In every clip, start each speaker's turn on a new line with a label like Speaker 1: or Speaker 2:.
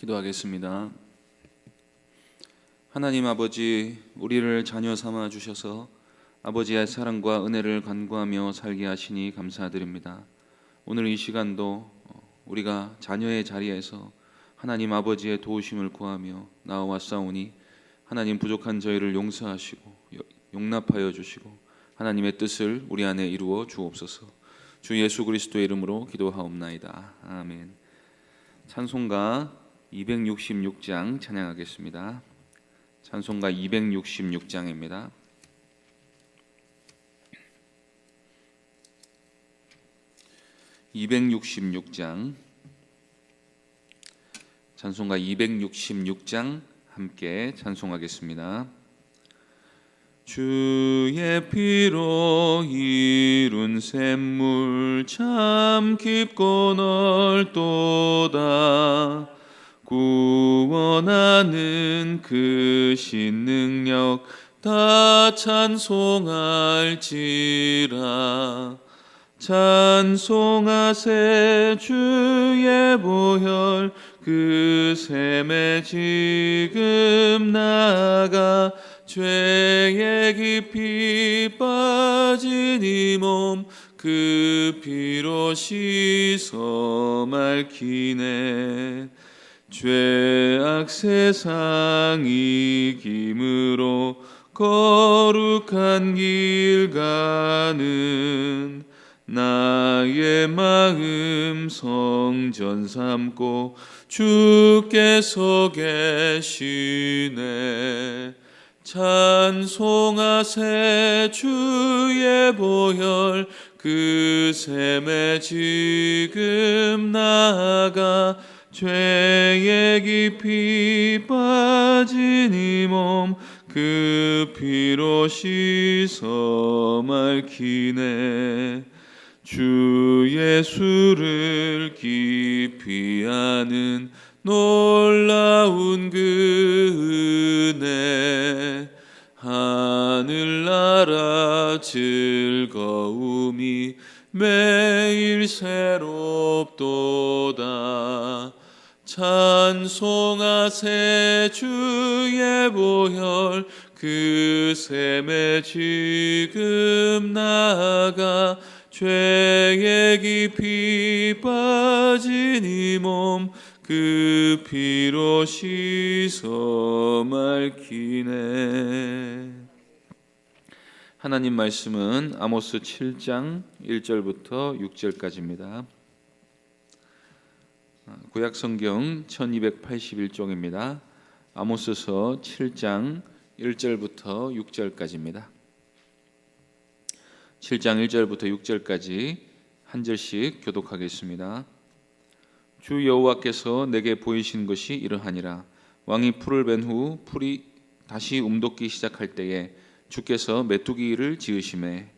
Speaker 1: 기도하겠습니다. 하나님 아버지, 우리를 자녀 삼아 주셔서 아버지의 사랑과 은혜를 간구하며 살게 하시니 감사드립니다. 오늘 이 시간도 우리가 자녀의 자리에서 하나님 아버지의 도우심을 구하며 나아왔사오니 하나님 부족한 저희를 용서하시고 용납하여 주시고 하나님의 뜻을 우리 안에 이루어 주옵소서. 주 예수 그리스도의 이름으로 기도하옵나이다. 아멘. 찬송가 266장 찬양하겠습니다. 찬송가 266장입니다. 찬송가 266장 함께 찬송하겠습니다. 주의 피로 이룬 샘물 참 깊고 넓도다. 구원하는 그 신능력 다 찬송할지라. 찬송하세 주의 보혈 그 샘에 지금 나아가 죄에 깊이 빠진 이 몸 그 피로 씻어 맑히네. 죄악 세상 이김으로 거룩한 길 가는 나의 마음 성전 삼고 주께서 계시네. 찬송하세 주의 보혈 그 샘에 지금 나아가 죄에 깊이 빠진 이 몸 그 피로 씻어 맑히네. 주 예수를 깊이 아는 놀라운 그 은혜 하늘나라 즐거움이 매일 새롭도다. 찬송하세 주의 보혈 그 샘에 지금 나아가 죄에 깊이 빠진 이 몸 그 피로 씻어 맑히네. 하나님 말씀은 아모스 7장 1절부터 6절까지입니다. 구약성경 1281쪽입니다. 아모스서 7장 1절부터 6절까지입니다. 7장 1절부터 6절까지 한 절씩 교독하겠습니다. 주 여호와께서 내게 보이신 것이 이러하니라. 왕이 풀을 벤 후 풀이 다시 움돋기 시작할 때에 주께서 메뚜기를 지으시매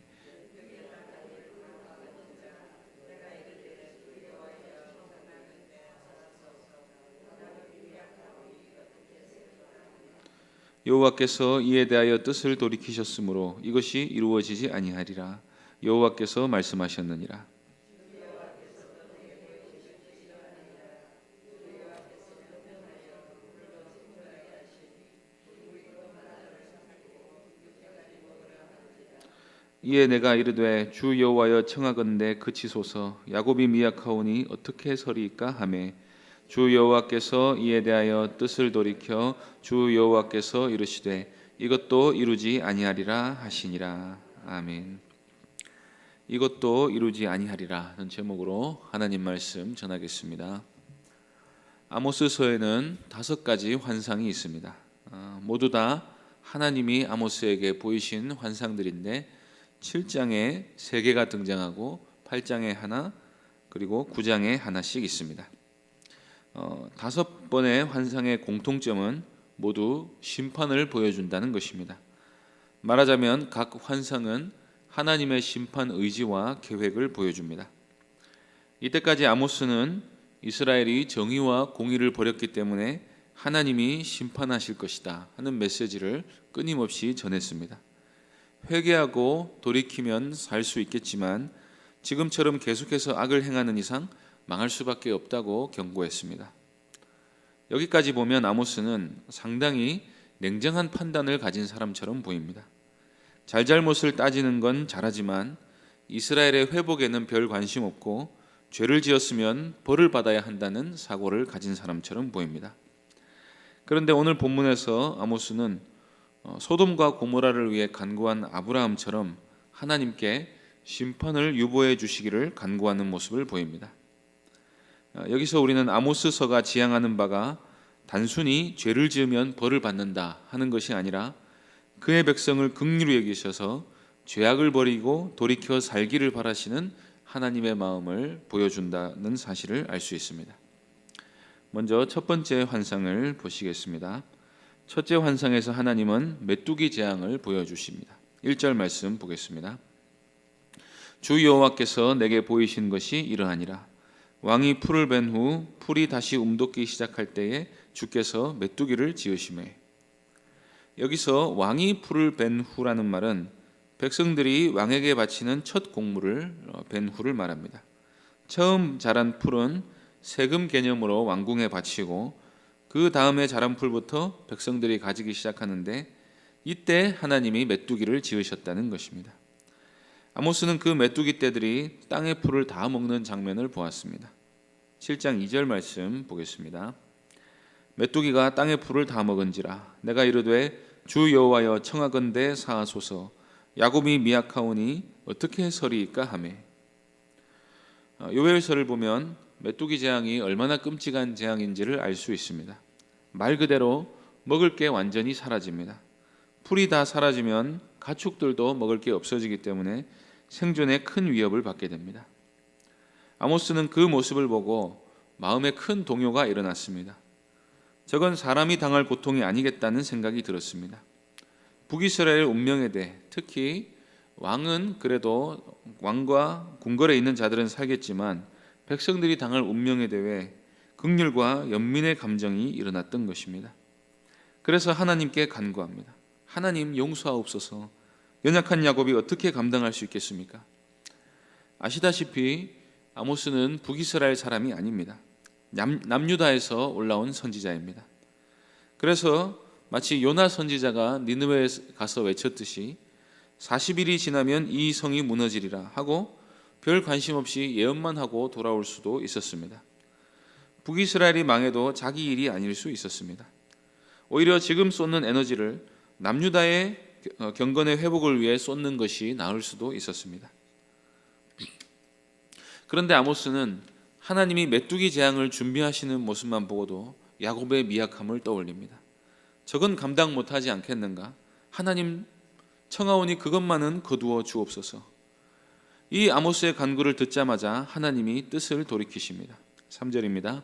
Speaker 1: 여호와께서 이에 대하여 뜻을 돌이키셨으므로 이것이 이루어지지 아니하리라. 여호와께서 말씀하셨느니라. 이에 내가 이르되 주 여호와여 청하건대 그치소서. 야곱이 미약하오니 어떻게 서리이까 하매 주 여호와께서 이에 대하여 뜻을 돌이켜 주 여호와께서 이르시되 이것도 이루지 아니하리라 하시니라. 아멘. 이것도 이루지 아니하리라는 제목으로 하나님 말씀 전하겠습니다. 아모스서에는 5가지 환상이 있습니다. 모두 다 하나님이 아모스에게 보이신 환상들인데 7장에 3개가 등장하고 8장에 하나 그리고 9장에 하나씩 있습니다. 5번의 환상의 공통점은 모두 심판을 보여준다는 것입니다. 말하자면 각 환상은 하나님의 심판 의지와 계획을 보여줍니다. 이때까지 아모스는 이스라엘이 정의와 공의를 버렸기 때문에 하나님이 심판하실 것이다 하는 메시지를 끊임없이 전했습니다. 회개하고 돌이키면 살 수 있겠지만 지금처럼 계속해서 악을 행하는 이상 망할 수밖에 없다고 경고했습니다. 여기까지 보면 아모스는 상당히 냉정한 판단을 가진 사람처럼 보입니다. 잘잘못을 따지는 건 잘하지만 이스라엘의 회복에는 별 관심 없고 죄를 지었으면 벌을 받아야 한다는 사고를 가진 사람처럼 보입니다. 그런데 오늘 본문에서 아모스는 소돔과 고모라를 위해 간구한 아브라함처럼 하나님께 심판을 유보해 주시기를 간구하는 모습을 보입니다. 여기서 우리는 아모스서가 지향하는 바가 단순히 죄를 지으면 벌을 받는다 하는 것이 아니라 그의 백성을 긍휼히 여기셔서 죄악을 버리고 돌이켜 살기를 바라시는 하나님의 마음을 보여준다는 사실을 알 수 있습니다. 먼저 첫 번째 환상을 보시겠습니다. 첫째 환상에서 하나님은 메뚜기 재앙을 보여주십니다. 1절 말씀 보겠습니다. 주 여호와께서 내게 보이신 것이 이러하니라. 왕이 풀을 벤 후 풀이 다시 움돋기 시작할 때에 주께서 메뚜기를 지으시매. 여기서 왕이 풀을 벤 후라는 말은 백성들이 왕에게 바치는 첫 곡물을 벤 후를 말합니다. 처음 자란 풀은 세금 개념으로 왕궁에 바치고 그 다음에 자란 풀부터 백성들이 가지기 시작하는데 이때 하나님이 메뚜기를 지으셨다는 것입니다. 아모스는 그 메뚜기 떼들이 땅의 풀을 다 먹는 장면을 보았습니다. 7장 2절 말씀 보겠습니다. 메뚜기가 땅의 풀을 다 먹은지라 내가 이르되 주 여호와여 청하건대 사하소서 야곱이 미약하오니 어떻게 서리이까 하매. 요엘서를 보면 메뚜기 재앙이 얼마나 끔찍한 재앙인지를 알 수 있습니다. 말 그대로 먹을 게 완전히 사라집니다. 풀이 다 사라지면 가축들도 먹을 게 없어지기 때문에 생존에 큰 위협을 받게 됩니다. 아모스는 그 모습을 보고 마음에 큰 동요가 일어났습니다. 저건 사람이 당할 고통이 아니겠다는 생각이 들었습니다. 북이스라엘 운명에 대해 특히 왕은 그래도 왕과 궁궐에 있는 자들은 살겠지만 백성들이 당할 운명에 대해 긍휼과 연민의 감정이 일어났던 것입니다. 그래서 하나님께 간구합니다. 하나님 용서하옵소서. 연약한 야곱이 어떻게 감당할 수 있겠습니까? 아시다시피 아모스는 북이스라엘 사람이 아닙니다. 남유다에서 올라온 선지자입니다. 그래서 마치 요나 선지자가 니느웨에 가서 외쳤듯이 40일이 지나면 이 성이 무너지리라 하고 별 관심 없이 예언만 하고 돌아올 수도 있었습니다. 북이스라엘이 망해도 자기 일이 아닐 수 있었습니다. 오히려 지금 쏟는 에너지를 남유다의 경건의 회복을 위해 쏟는 것이 나을 수도 있었습니다. 그런데 아모스는 하나님이 메뚜기 재앙을 준비하시는 모습만 보고도 야곱의 미약함을 떠올립니다. 저건 감당 못하지 않겠는가? 하나님 청하오니 그것만은 거두어 주옵소서. 이 아모스의 간구를 듣자마자 하나님이 뜻을 돌이키십니다. 3절입니다.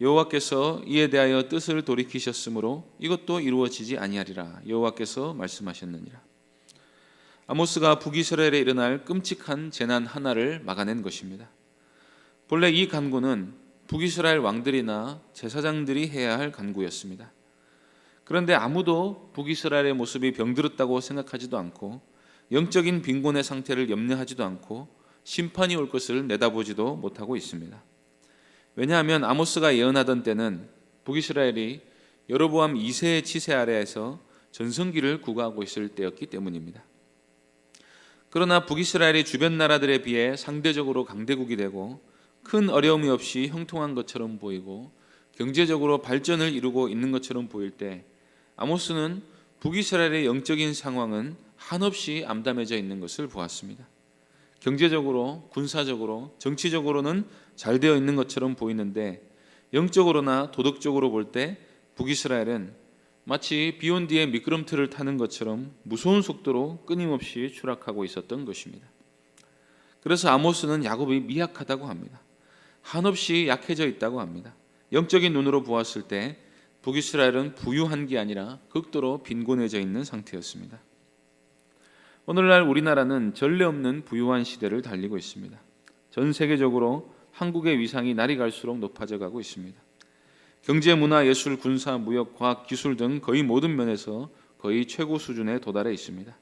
Speaker 1: 여호와께서 이에 대하여 뜻을 돌이키셨으므로 이것도 이루어지지 아니하리라. 여호와께서 말씀하셨느니라. 아모스가 북이스라엘에 일어날 끔찍한 재난 하나를 막아낸 것입니다. 본래 이 간구는 북이스라엘 왕들이나 제사장들이 해야 할 간구였습니다. 그런데 아무도 북이스라엘의 모습이 병들었다고 생각하지도 않고 영적인 빈곤의 상태를 염려하지도 않고 심판이 올 것을 내다보지도 못하고 있습니다. 왜냐하면 아모스가 예언하던 때는 북이스라엘이 여로보암 2세의 치세 아래에서 전성기를 구가하고 있을 때였기 때문입니다. 그러나 북이스라엘이 주변 나라들에 비해 상대적으로 강대국이 되고 큰 어려움이 없이 형통한 것처럼 보이고 경제적으로 발전을 이루고 있는 것처럼 보일 때 아모스는 북이스라엘의 영적인 상황은 한없이 암담해져 있는 것을 보았습니다. 경제적으로, 군사적으로, 정치적으로는 잘 되어 있는 것처럼 보이는데 영적으로나 도덕적으로 볼 때 북이스라엘은 마치 비온 뒤에 미끄럼틀을 타는 것처럼 무서운 속도로 끊임없이 추락하고 있었던 것입니다. 그래서 아모스는 야곱이 미약하다고 합니다. 한없이 약해져 있다고 합니다. 영적인 눈으로 보았을 때 북이스라엘은 부유한 게 아니라 극도로 빈곤해져 있는 상태였습니다. 오늘날 우리나라는 전례 없는 부유한 시대를 달리고 있습니다. 전 세계적으로 한국의 위상이 날이 갈수록 높아져 가고 있습니다. 경제, 문화, 예술, 군사, 무역, 과학, 기술 등 거의 모든 면에서 거의 최고 수준에 도달해 있습니다.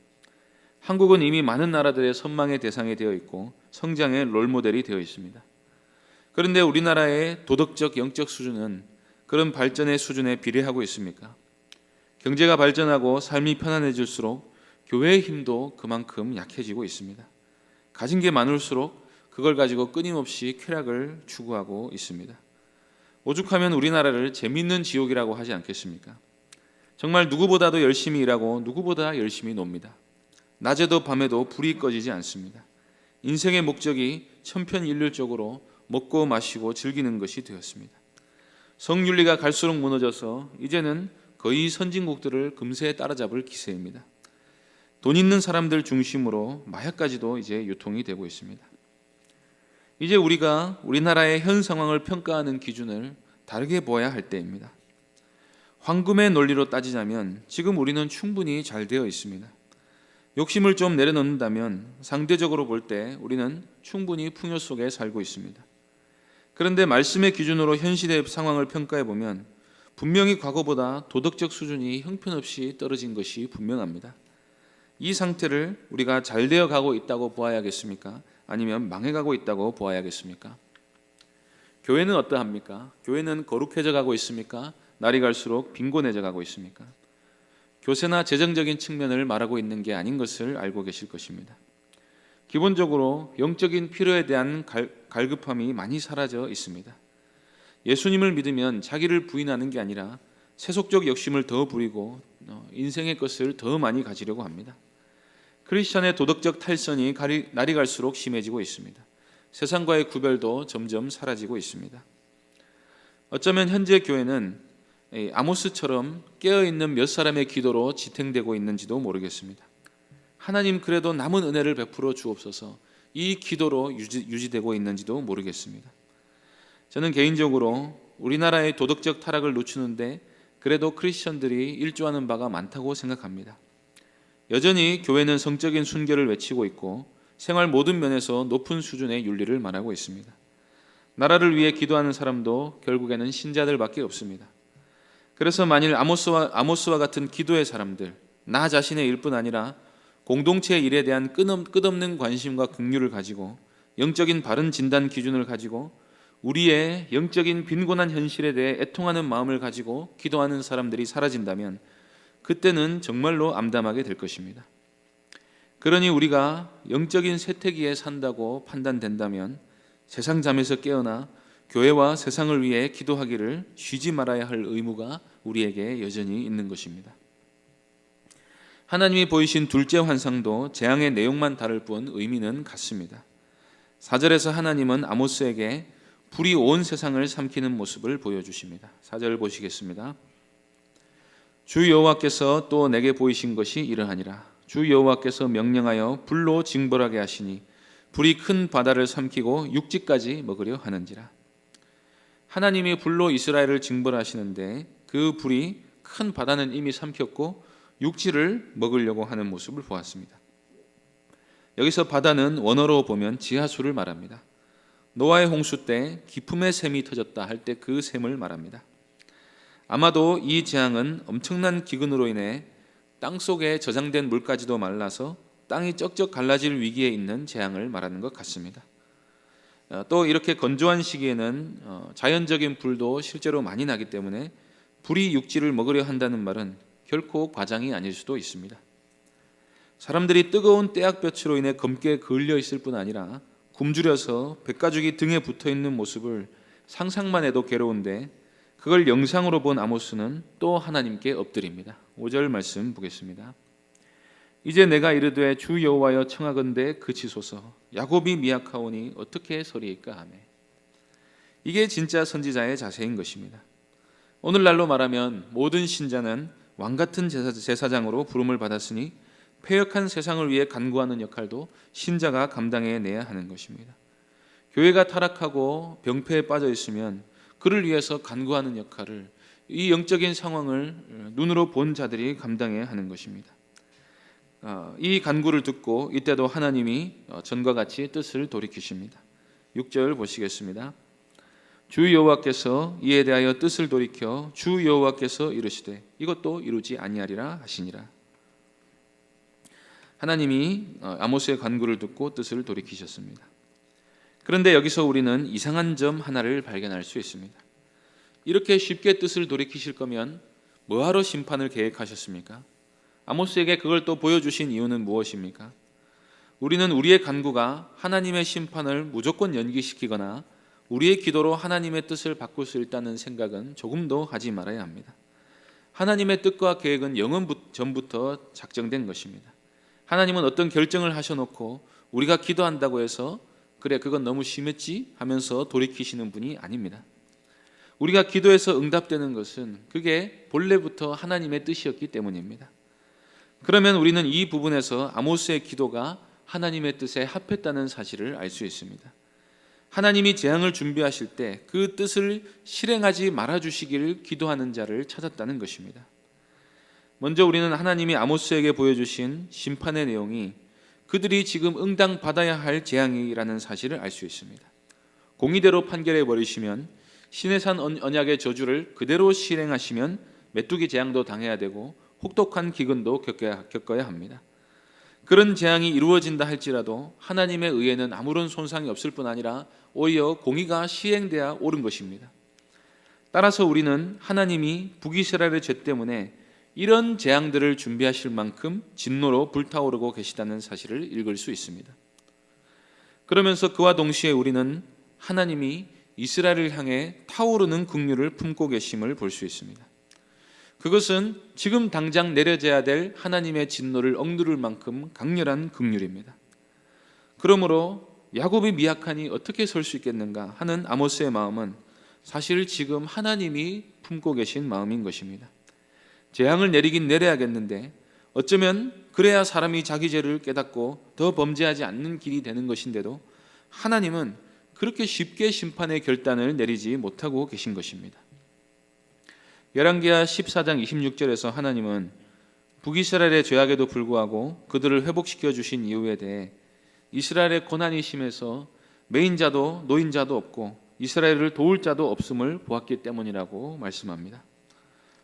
Speaker 1: 한국은 이미 많은 나라들의 선망의 대상이 되어 있고 성장의 롤모델이 되어 있습니다. 그런데 우리나라의 도덕적, 영적 수준은 그런 발전의 수준에 비례하고 있습니까? 경제가 발전하고 삶이 편안해질수록 교회의 힘도 그만큼 약해지고 있습니다. 가진 게 많을수록 그걸 가지고 끊임없이 쾌락을 추구하고 있습니다. 오죽하면 우리나라를 재밌는 지옥이라고 하지 않겠습니까? 정말 누구보다도 열심히 일하고 누구보다 열심히 놉니다. 낮에도 밤에도 불이 꺼지지 않습니다. 인생의 목적이 천편일률적으로 먹고 마시고 즐기는 것이 되었습니다. 성윤리가 갈수록 무너져서 이제는 거의 선진국들을 금세 따라잡을 기세입니다. 돈 있는 사람들 중심으로 마약까지도 이제 유통이 되고 있습니다. 이제 우리가 우리나라의 현 상황을 평가하는 기준을 다르게 보아야 할 때입니다. 황금의 논리로 따지자면 지금 우리는 충분히 잘 되어 있습니다. 욕심을 좀 내려놓는다면 상대적으로 볼 때 우리는 충분히 풍요 속에 살고 있습니다. 그런데 말씀의 기준으로 현 시대의 상황을 평가해 보면 분명히 과거보다 도덕적 수준이 형편없이 떨어진 것이 분명합니다. 이 상태를 우리가 잘 되어 가고 있다고 보아야겠습니까? 아니면 망해가고 있다고 보아야겠습니까? 교회는 어떠합니까? 교회는 거룩해져 가고 있습니까? 날이 갈수록 빈곤해져 가고 있습니까? 교세나 재정적인 측면을 말하고 있는 게 아닌 것을 알고 계실 것입니다. 기본적으로 영적인 필요에 대한 갈급함이 많이 사라져 있습니다. 예수님을 믿으면 자기를 부인하는 게 아니라 세속적 욕심을 더 부리고 인생의 것을 더 많이 가지려고 합니다. 크리스천의 도덕적 탈선이 날이 갈수록 심해지고 있습니다. 세상과의 구별도 점점 사라지고 있습니다. 어쩌면 현재 교회는 아모스처럼 깨어있는 몇 사람의 기도로 지탱되고 있는지도 모르겠습니다. 하나님 그래도 남은 은혜를 베풀어 주옵소서, 이 기도로 유지되고 있는지도 모르겠습니다. 저는 개인적으로 우리나라의 도덕적 타락을 늦추는데 그래도 크리스천들이 일조하는 바가 많다고 생각합니다. 여전히 교회는 성적인 순결을 외치고 있고 생활 모든 면에서 높은 수준의 윤리를 말하고 있습니다. 나라를 위해 기도하는 사람도 결국에는 신자들밖에 없습니다. 그래서 만일 아모스와 같은 기도의 사람들, 나 자신의 일뿐 아니라 공동체의 일에 대한 끝없는 관심과 긍휼을 가지고 영적인 바른 진단 기준을 가지고 우리의 영적인 빈곤한 현실에 대해 애통하는 마음을 가지고 기도하는 사람들이 사라진다면 그때는 정말로 암담하게 될 것입니다. 그러니 우리가 영적인 쇠퇴기에 산다고 판단된다면 세상 잠에서 깨어나 교회와 세상을 위해 기도하기를 쉬지 말아야 할 의무가 우리에게 여전히 있는 것입니다. 하나님이 보이신 둘째 환상도 재앙의 내용만 다를 뿐 의미는 같습니다. 4절에서 하나님은 아모스에게 불이 온 세상을 삼키는 모습을 보여주십니다. 4절 보시겠습니다. 주 여호와께서 또 내게 보이신 것이 이러하니라. 주 여호와께서 명령하여 불로 징벌하게 하시니 불이 큰 바다를 삼키고 육지까지 먹으려 하는지라. 하나님이 불로 이스라엘을 징벌하시는데 그 불이 큰 바다는 이미 삼켰고 육지를 먹으려고 하는 모습을 보았습니다. 여기서 바다는 원어로 보면 지하수를 말합니다. 노아의 홍수 때 기품의 샘이 터졌다 할 때 그 샘을 말합니다. 아마도 이 재앙은 엄청난 기근으로 인해 땅속에 저장된 물까지도 말라서 땅이 쩍쩍 갈라질 위기에 있는 재앙을 말하는 것 같습니다. 또 이렇게 건조한 시기에는 자연적인 불도 실제로 많이 나기 때문에 불이 육지를 먹으려 한다는 말은 결코 과장이 아닐 수도 있습니다. 사람들이 뜨거운 떼약볕으로 인해 검게 그을려 있을 뿐 아니라 굶주려서 백가죽이 등에 붙어있는 모습을 상상만 해도 괴로운데 그걸 영상으로 본 아모스는 또 하나님께 엎드립니다. 5절 말씀 보겠습니다. 이제 내가 이르되 주 여호와여 청하건대 그치소서, 야곱이 미약하오니 어떻게 서리이까 하매. 이게 진짜 선지자의 자세인 것입니다. 오늘날로 말하면 모든 신자는 왕같은 제사장으로 부름을 받았으니 패역한 세상을 위해 간구하는 역할도 신자가 감당해내야 하는 것입니다. 교회가 타락하고 병폐에 빠져 있으면 그를 위해서 간구하는 역할을 이 영적인 상황을 눈으로 본 자들이 감당해야 하는 것입니다. 이 간구를 듣고 이때도 하나님이 전과 같이 뜻을 돌이키십니다. 6절 보시겠습니다. 주 여호와께서 이에 대하여 뜻을 돌이켜 주 여호와께서 이르시되 이것도 이루지 아니하리라 하시니라. 하나님이 아모스의 간구를 듣고 뜻을 돌이키셨습니다. 그런데 여기서 우리는 이상한 점 하나를 발견할 수 있습니다. 이렇게 쉽게 뜻을 돌이키실 거면 뭐하러 심판을 계획하셨습니까? 아모스에게 그걸 또 보여주신 이유는 무엇입니까? 우리는 우리의 간구가 하나님의 심판을 무조건 연기시키거나 우리의 기도로 하나님의 뜻을 바꿀 수 있다는 생각은 조금도 하지 말아야 합니다. 하나님의 뜻과 계획은 영원 전부터 작정된 것입니다. 하나님은 어떤 결정을 하셔놓고 우리가 기도한다고 해서 그래 그건 너무 심했지 하면서 돌이키시는 분이 아닙니다. 우리가 기도해서 응답되는 것은 그게 본래부터 하나님의 뜻이었기 때문입니다. 그러면 우리는 이 부분에서 아모스의 기도가 하나님의 뜻에 합했다는 사실을 알 수 있습니다. 하나님이 재앙을 준비하실 때 그 뜻을 실행하지 말아주시기를 기도하는 자를 찾았다는 것입니다. 먼저 우리는 하나님이 아모스에게 보여주신 심판의 내용이 그들이 지금 응당받아야 할 재앙이라는 사실을 알 수 있습니다. 공의대로 판결해 버리시면 시내산 언약의 저주를 그대로 실행하시면 메뚜기 재앙도 당해야 되고 혹독한 기근도 겪어야 합니다. 그런 재앙이 이루어진다 할지라도 하나님의 의에는 아무런 손상이 없을 뿐 아니라 오히려 공의가 시행돼야 옳은 것입니다. 따라서 우리는 하나님이 북이스라엘의 죄 때문에 이런 재앙들을 준비하실 만큼 진노로 불타오르고 계시다는 사실을 읽을 수 있습니다. 그러면서 그와 동시에 우리는 하나님이 이스라엘을 향해 타오르는 긍휼을 품고 계심을 볼 수 있습니다. 그것은 지금 당장 내려져야 될 하나님의 진노를 억누를 만큼 강렬한 긍휼입니다. 그러므로 야곱이 미약하니 어떻게 설 수 있겠는가 하는 아모스의 마음은 사실 지금 하나님이 품고 계신 마음인 것입니다. 재앙을 내리긴 내려야겠는데 어쩌면 그래야 사람이 자기 죄를 깨닫고 더 범죄하지 않는 길이 되는 것인데도 하나님은 그렇게 쉽게 심판의 결단을 내리지 못하고 계신 것입니다. 열왕기하 14장 26절에서 하나님은 북이스라엘의 죄악에도 불구하고 그들을 회복시켜 주신 이유에 대해 이스라엘의 고난이 심해서 매인자도 노인자도 없고 이스라엘을 도울 자도 없음을 보았기 때문이라고 말씀합니다.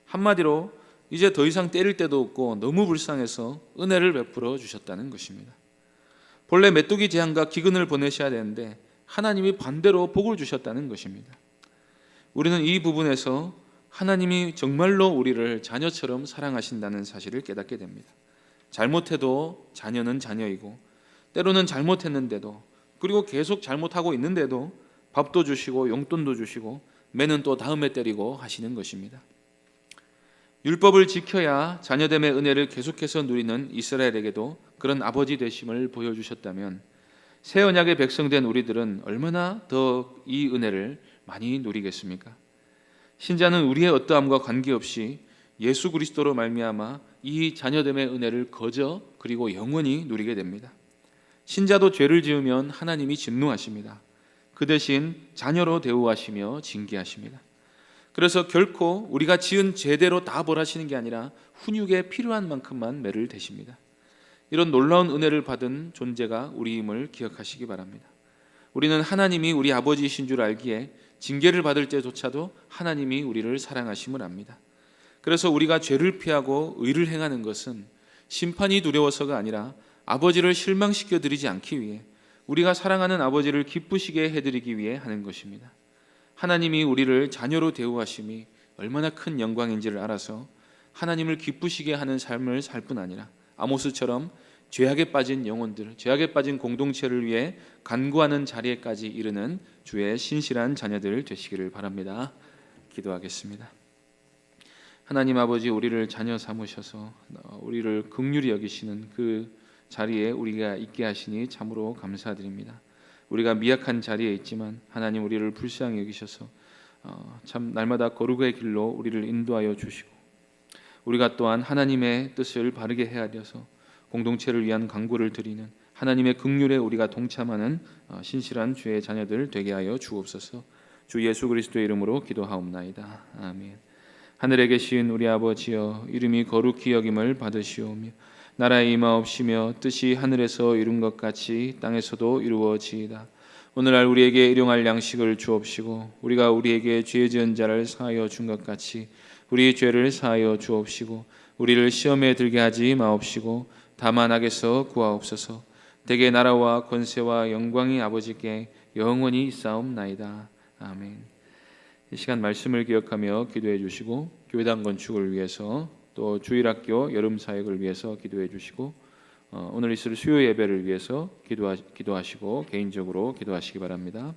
Speaker 1: 한마디로 이제 더 이상 때릴 때도 없고 너무 불쌍해서 은혜를 베풀어 주셨다는 것입니다. 본래 메뚜기 재앙과 기근을 보내셔야 되는데 하나님이 반대로 복을 주셨다는 것입니다. 우리는 이 부분에서 하나님이 정말로 우리를 자녀처럼 사랑하신다는 사실을 깨닫게 됩니다. 잘못해도 자녀는 자녀이고 때로는 잘못했는데도 그리고 계속 잘못하고 있는데도 밥도 주시고 용돈도 주시고 매는 또 다음에 때리고 하시는 것입니다. 율법을 지켜야 자녀됨의 은혜를 계속해서 누리는 이스라엘에게도 그런 아버지 되심을 보여주셨다면 새 언약의 백성된 우리들은 얼마나 더 이 은혜를 많이 누리겠습니까? 신자는 우리의 어떠함과 관계없이 예수 그리스도로 말미암아 이 자녀됨의 은혜를 거저 그리고 영원히 누리게 됩니다. 신자도 죄를 지으면 하나님이 진노하십니다. 그 대신 자녀로 대우하시며 징계하십니다. 그래서 결코 우리가 지은 죄대로 다 벌하시는 게 아니라 훈육에 필요한 만큼만 매를 대십니다. 이런 놀라운 은혜를 받은 존재가 우리임을 기억하시기 바랍니다. 우리는 하나님이 우리 아버지이신 줄 알기에 징계를 받을 때조차도 하나님이 우리를 사랑하심을 압니다. 그래서 우리가 죄를 피하고 의를 행하는 것은 심판이 두려워서가 아니라 아버지를 실망시켜 드리지 않기 위해 우리가 사랑하는 아버지를 기쁘시게 해드리기 위해 하는 것입니다. 하나님이 우리를 자녀로 대우하심이 얼마나 큰 영광인지를 알아서 하나님을 기쁘시게 하는 삶을 살 뿐 아니라 아모스처럼 죄악에 빠진 영혼들, 죄악에 빠진 공동체를 위해 간구하는 자리에까지 이르는 주의 신실한 자녀들 되시기를 바랍니다. 기도하겠습니다. 하나님 아버지, 우리를 자녀 삼으셔서 우리를 긍휼히 여기시는 그 자리에 우리가 있게 하시니 참으로 감사드립니다. 우리가 미약한 자리에 있지만 하나님 우리를 불쌍히 여기셔서 참 날마다 거룩의 길로 우리를 인도하여 주시고 우리가 또한 하나님의 뜻을 바르게 헤아려서 공동체를 위한 간구를 드리는 하나님의 긍휼에 우리가 동참하는 신실한 주의 자녀들 되게 하여 주옵소서. 주 예수 그리스도의 이름으로 기도하옵나이다. 아멘. 하늘에 계신 우리 아버지여, 이름이 거룩히 여김을 받으시오며 나라의 임하옵시며 뜻이 하늘에서 이룬 것 같이 땅에서도 이루어지이다. 오늘날 우리에게 일용할 양식을 주옵시고 우리가 우리에게 죄 지은 자를 사하여 준 것 같이 우리 죄를 사하여 주옵시고 우리를 시험에 들게 하지 마옵시고 다만 악에서 구하옵소서. 대개 나라와 권세와 영광이 아버지께 영원히 있사옵나이다. 아멘. 이 시간 말씀을 기억하며 기도해 주시고 교회당 건축을 위해서 또 주일학교 여름 사역을 위해서 기도해 주시고 오늘 있을 수요 예배를 위해서 기도하시고 개인적으로 기도하시기 바랍니다.